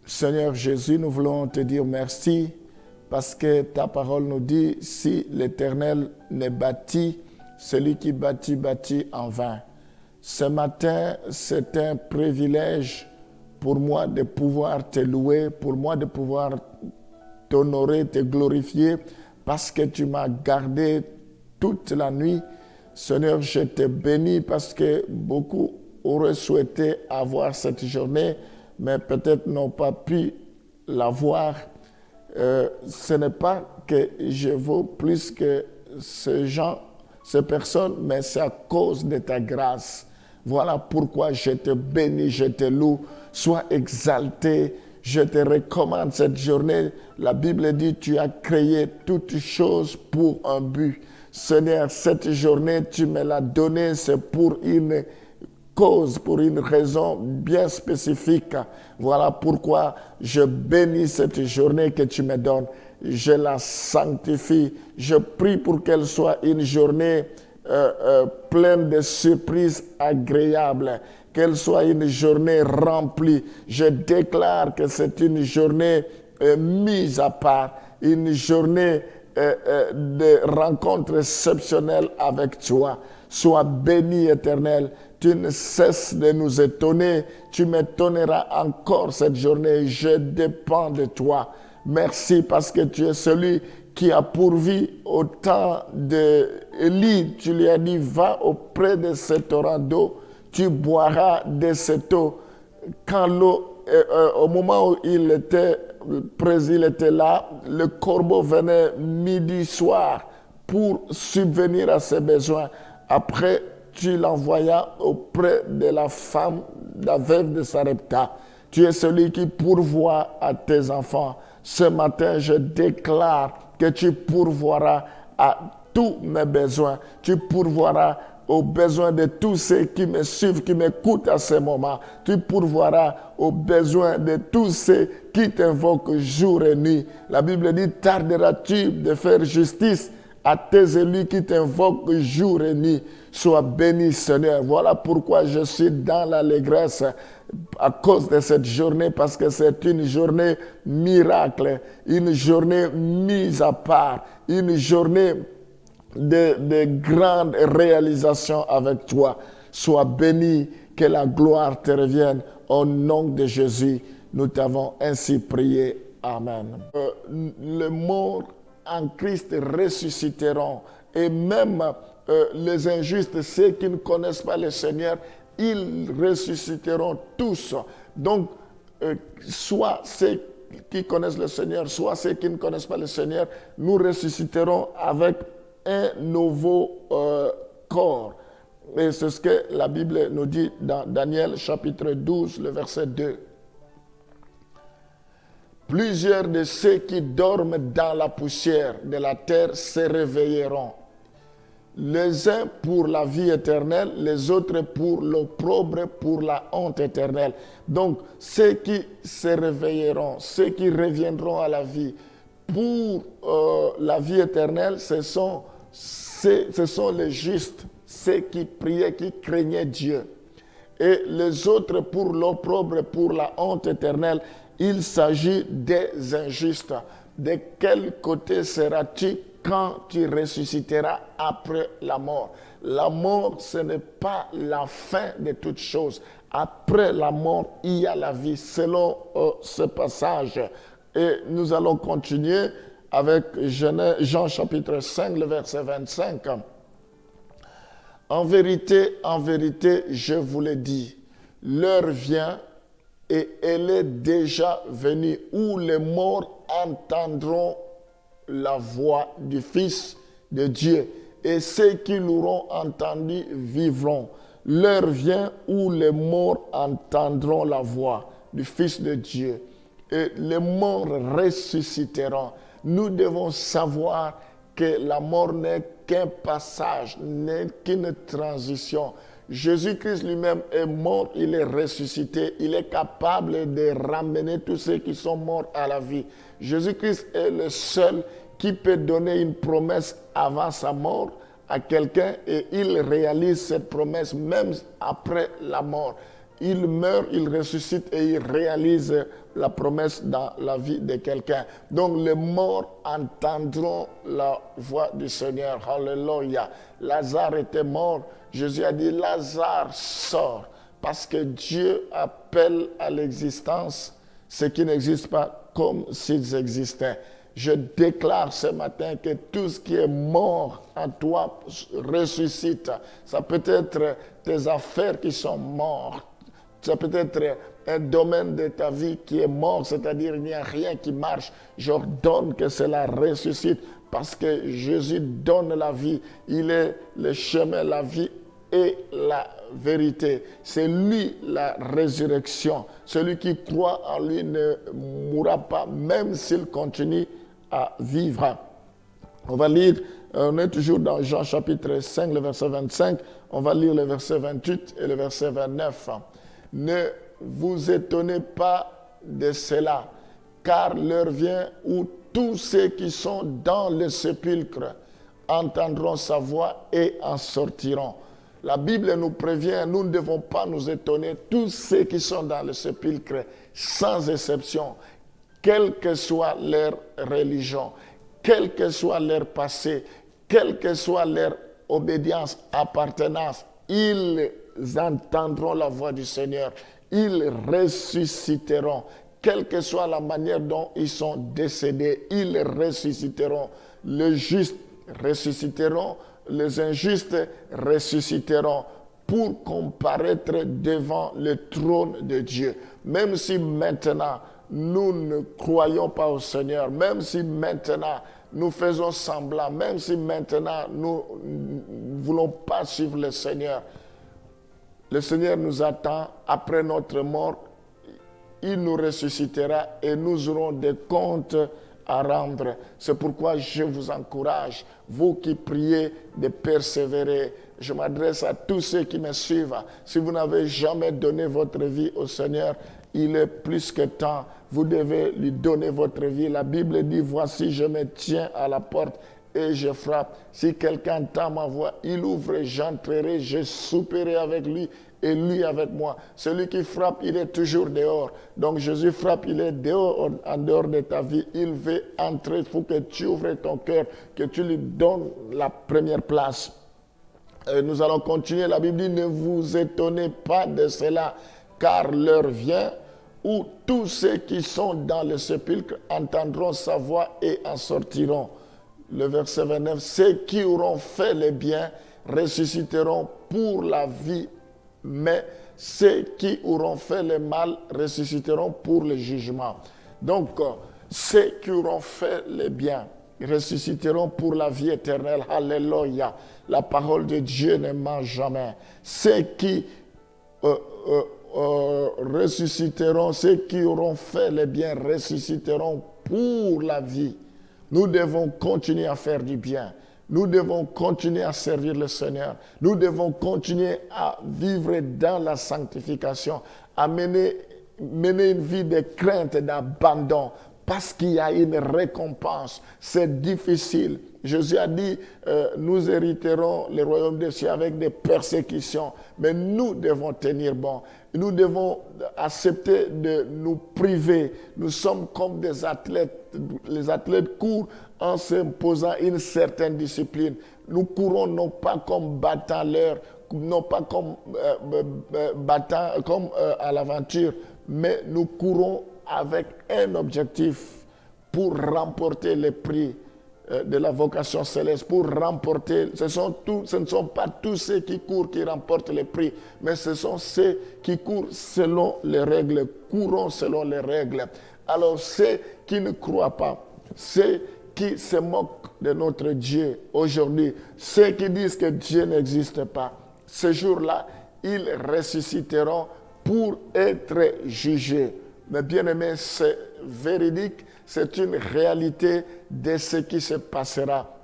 Seigneur Jésus, nous voulons te dire merci parce que ta parole nous dit, si l'Éternel n'est bâti, celui qui bâtit, bâtit en vain. Ce matin, c'est un privilège pour moi de pouvoir te louer, pour moi de pouvoir t'honorer, te glorifier, parce que tu m'as gardé toute la nuit. Seigneur, je te bénis parce que beaucoup auraient souhaité avoir cette journée, mais peut-être n'ont pas pu l'avoir. Ce n'est pas que je vaux plus que ces gens, ces personnes, mais c'est à cause de ta grâce. Voilà pourquoi je te bénis, je te loue. Sois exalté. Je te recommande cette journée. La Bible dit, tu as créé toutes choses pour un but. Seigneur, cette journée, tu me l'as donnée, c'est pour une cause, pour une raison bien spécifique. Voilà pourquoi je bénis cette journée que tu me donnes. Je la sanctifie. Je prie pour qu'elle soit une journée pleine de surprises agréables. Qu'elle soit une journée remplie. Je déclare que c'est une journée mise à part, une journée de rencontres exceptionnelles avec toi. Sois béni, Éternel. Tu ne cesses de nous étonner. Tu m'étonneras encore cette journée. Je dépends de toi. Merci parce que tu es celui qui a pourvu au temps d'Élie. Tu lui as dit, va auprès de cet torrent d'eau. Tu boiras de cette eau. Quand l'eau, au moment où il était là, le corbeau venait midi soir pour subvenir à ses besoins. Après, tu l'envoyas auprès de la femme, la veuve de Sarepta. Tu es celui qui pourvoit à tes enfants. Ce matin, je déclare que tu pourvoiras à tous mes besoins. Tu pourvoiras aux besoins de tous ceux qui me suivent, qui m'écoutent à ce moment. Tu pourvoiras aux besoins de tous ceux qui t'invoquent jour et nuit. La Bible dit, tarderas-tu de faire justice à tes élus qui t'invoquent jour et nuit. Sois béni, Seigneur. Voilà pourquoi je suis dans l'allégresse à cause de cette journée, parce que c'est une journée miracle, une journée mise à part, une journée de grandes réalisations avec toi. Sois béni, que la gloire te revienne. Au nom de Jésus, nous t'avons ainsi prié. Amen. Les morts en Christ ressusciteront, et même les injustes, ceux qui ne connaissent pas le Seigneur, ils ressusciteront tous. Donc, soit ceux qui connaissent le Seigneur, soit ceux qui ne connaissent pas le Seigneur, nous ressusciterons avec un nouveau corps. Et c'est ce que la Bible nous dit dans Daniel chapitre 12, le verset 2. Plusieurs de ceux qui dorment dans la poussière de la terre se réveilleront. Les uns pour la vie éternelle, les autres pour l'opprobre, pour la honte éternelle. Donc, ceux qui se réveilleront, ceux qui reviendront à la vie pour la vie éternelle, ce sont les justes, ceux qui priaient, qui craignaient Dieu. Et les autres pour l'opprobre, pour la honte éternelle, il s'agit des injustes. De quel côté seras-tu quand tu ressusciteras après la mort? La mort, ce n'est pas la fin de toutes choses. Après la mort, il y a la vie, selon ce passage. Et nous allons continuer avec Jean chapitre 5, le verset 25. En vérité, je vous l'ai dit, l'heure vient et elle est déjà venue où les morts entendront la voix du Fils de Dieu, et ceux qui l'auront entendu vivront. L'heure vient où les morts entendront la voix du Fils de Dieu, et les morts ressusciteront. Nous devons savoir que la mort n'est qu'un passage, n'est qu'une transition. Jésus-Christ lui-même est mort, il est ressuscité, il est capable de ramener tous ceux qui sont morts à la vie. Jésus-Christ est le seul qui peut donner une promesse avant sa mort à quelqu'un, et il réalise cette promesse même après la mort. il meurt, il ressuscite et il réalise la promesse dans la vie de quelqu'un. Donc les morts entendront la voix du Seigneur. Alléluia. Lazare était mort. Jésus a dit, Lazare sort. Parce que Dieu appelle à l'existence ce qui n'existe pas comme s'ils existaient. Je déclare ce matin que tout ce qui est mort en toi ressuscite. Ça peut être tes affaires qui sont mortes. Ça peut être un domaine de ta vie qui est mort, c'est-à-dire il n'y a rien qui marche. J'ordonne que cela ressuscite parce que Jésus donne la vie. Il est le chemin, la vie et la vérité. C'est lui la résurrection. Celui qui croit en lui ne mourra pas, même s'il continue à vivre. On va lire, on est toujours dans Jean chapitre 5, le verset 25. On va lire le verset 28 et le verset 29. Ne vous étonnez pas de cela, car l'heure vient où tous ceux qui sont dans le sépulcre entendront sa voix et en sortiront. La Bible nous prévient, nous ne devons pas nous étonner. Tous ceux qui sont dans le sépulcre, sans exception, quelle que soit leur religion, quel que soit leur passé, quelle que soit leur obédience, appartenance, ils entendront la voix du Seigneur. Ils ressusciteront. Quelle que soit la manière dont ils sont décédés, ils ressusciteront. Les justes ressusciteront, les injustes ressusciteront pour comparaître devant le trône de Dieu. Même si maintenant nous ne croyons pas au Seigneur, même si maintenant nous faisons semblant, même si maintenant nous ne voulons pas suivre le Seigneur nous attend après notre mort. Il nous ressuscitera et nous aurons des comptes à rendre. C'est pourquoi je vous encourage, vous qui priez, de persévérer. Je m'adresse à tous ceux qui me suivent. Si vous n'avez jamais donné votre vie au Seigneur, il est plus que temps. Vous devez lui donner votre vie. La Bible dit, voici, je me tiens à la porte et je frappe. Si quelqu'un entend ma voix, il ouvre, j'entrerai, je souperai avec lui et lui avec moi. Celui qui frappe, il est toujours dehors. Donc Jésus frappe, il est dehors, en dehors de ta vie. Il veut entrer. Il faut que tu ouvres ton cœur, que tu lui donnes la première place. Nous allons continuer. La Bible dit, ne vous étonnez pas de cela, car l'heure vient où tous ceux qui sont dans le sépulcre entendront sa voix et en sortiront. Le verset 29, ceux qui auront fait le bien ressusciteront pour la vie, mais ceux qui auront fait le mal ressusciteront pour le jugement. Donc, ceux qui auront fait le bien ressusciteront pour la vie éternelle. Alléluia. La parole de Dieu ne ment jamais. Ceux qui ressusciteront, ceux qui auront fait le bien ressusciteront pour la vie. Nous devons continuer à faire du bien. Nous devons continuer à servir le Seigneur. Nous devons continuer à vivre dans la sanctification, à mener une vie de crainte et d'abandon, parce qu'il y a une récompense. C'est difficile. Jésus a dit, nous hériterons le royaume des cieux avec des persécutions, mais nous devons tenir bon. Nous devons accepter de nous priver. Nous sommes comme des athlètes. Les athlètes courent en s'imposant une certaine discipline. Nous courons non pas comme battant l'heure, non pas comme battant comme à l'aventure, mais nous courons avec un objectif pour remporter le prix de la vocation céleste, pour remporter, ce ne sont pas tous ceux qui courent qui remportent le prix, mais ce sont ceux qui courent selon les règles, courons selon les règles. Alors ceux qui ne croient pas, ceux qui se moquent de notre Dieu aujourd'hui, ceux qui disent que Dieu n'existe pas, ce jour-là, ils ressusciteront pour être jugés. Mais bien aimé, c'est véridique, c'est une réalité de ce qui se passera.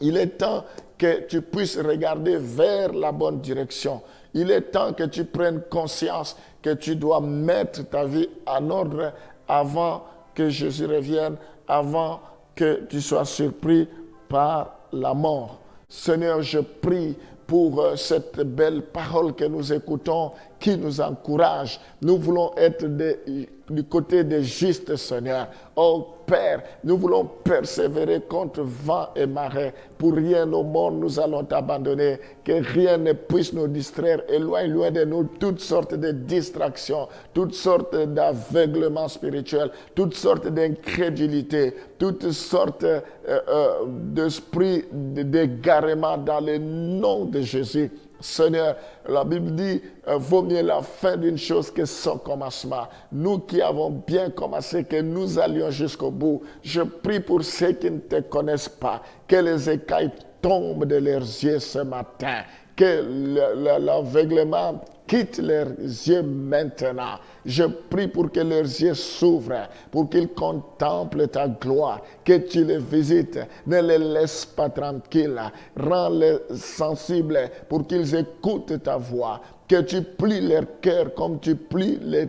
Il est temps que tu puisses regarder vers la bonne direction. Il est temps que tu prennes conscience que tu dois mettre ta vie en ordre avant que Jésus revienne, avant que tu sois surpris par la mort. Seigneur, je prie pour cette belle parole que nous écoutons, qui nous encourage. Nous voulons être du côté des justes, Seigneur. Oh Père, nous voulons persévérer contre vent et marée. Pour rien au monde, nous allons t'abandonner. Que rien ne puisse nous distraire. Éloigne loin de nous toutes sortes de distractions, toutes sortes d'aveuglements spirituels, toutes sortes d'incrédulité, toutes sortes d'esprits d'égarement dans le nom de Jésus. Seigneur, la Bible dit, vaut mieux la fin d'une chose que son commencement. Nous qui avons bien commencé, que nous allions jusqu'au bout. Je prie pour ceux qui ne te connaissent pas, que les écailles tombent de leurs yeux ce matin, que l'aveuglement quitte leurs yeux maintenant. Je prie pour que leurs yeux s'ouvrent, pour qu'ils contemplent ta gloire, que tu les visites. Ne les laisse pas tranquilles. Rends-les sensibles pour qu'ils écoutent ta voix. Que tu plies leur cœur comme tu plies les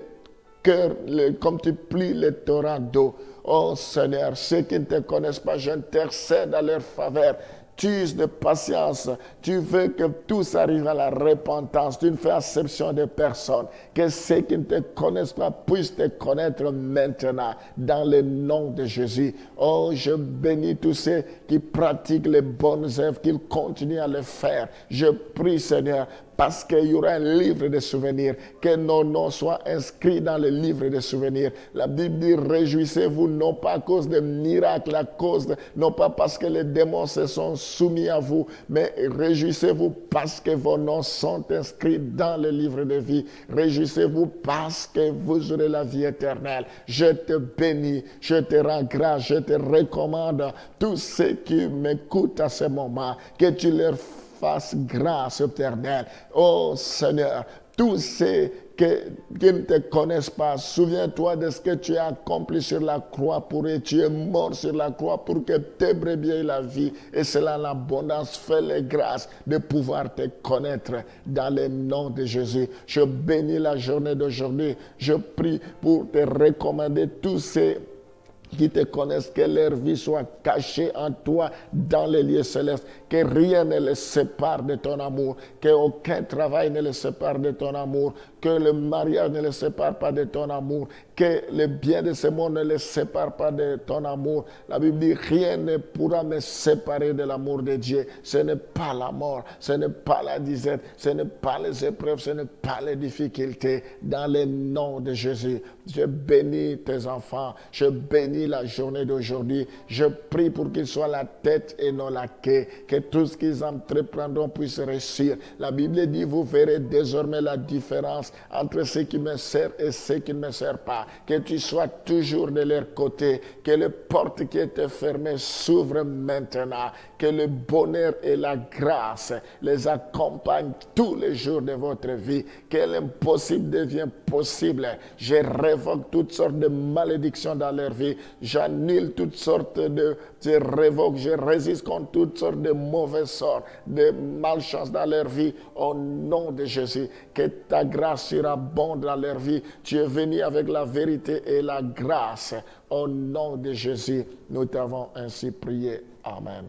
cœurs, comme tu plies les torrents d'eau. Oh Seigneur, ceux qui ne te connaissent pas, j'intercède à leur faveur. Tu uses de patience. Tu veux que tous arrivent à la repentance. Tu ne fais exception de personne. Que ceux qui ne te connaissent pas puissent te connaître maintenant dans le nom de Jésus. Oh, je bénis tous ceux qui pratiquent les bonnes œuvres, qu'ils continuent à le faire. Je prie, Seigneur, parce qu'il y aura un livre de souvenirs, que nos noms soient inscrits dans le livre de souvenirs. La Bible dit, réjouissez-vous non pas à cause des miracles, non pas parce que les démons se sont soumis à vous, mais réjouissez-vous parce que vos noms sont inscrits dans le livre de vie. Réjouissez-vous parce que vous aurez la vie éternelle. Je te bénis, je te rends grâce, je te recommande tous ceux qui m'écoutent à ce moment, que tu leur fasse grâce éternelle. Oh Seigneur, tous ceux qui ne te connaissent pas, souviens-toi de ce que tu as accompli sur la croix pour eux. Tu es mort sur la croix pour que tes brebis aient la vie. Et cela, l'abondance, fais les grâces de pouvoir te connaître dans le nom de Jésus. Je bénis la journée d'aujourd'hui. Je prie pour te recommander tous ces qui te connaissent, que leur vie soit cachée en toi dans les lieux célestes, que rien ne les sépare de ton amour, qu'aucun travail ne les sépare de ton amour, que le mariage ne les sépare pas de ton amour, que le bien de ce monde ne les sépare pas de ton amour. La Bible dit, rien ne pourra me séparer de l'amour de Dieu. Ce n'est pas la mort, ce n'est pas la disette, ce n'est pas les épreuves, ce n'est pas les difficultés. Dans le nom de Jésus, je bénis tes enfants, je bénis la journée d'aujourd'hui. Je prie pour qu'ils soient la tête et non la queue, que tout ce qu'ils entreprendront puisse réussir. La Bible dit, vous verrez désormais la différence entre ceux qui me servent et ceux qui ne me servent pas. Que tu sois toujours de leur côté, que les portes qui étaient fermées s'ouvrent maintenant, que le bonheur et la grâce les accompagnent tous les jours de votre vie, que l'impossible devienne possible. Je révoque toutes sortes de malédictions dans leur vie. J'annule toutes sortes de... Je révoque, je résiste contre toutes sortes de mauvais sorts, de malchance dans leur vie. Au nom de Jésus, que ta grâce surabonde dans leur vie. Tu es venu avec la vérité et la grâce. Au nom de Jésus, nous t'avons ainsi prié. Amen.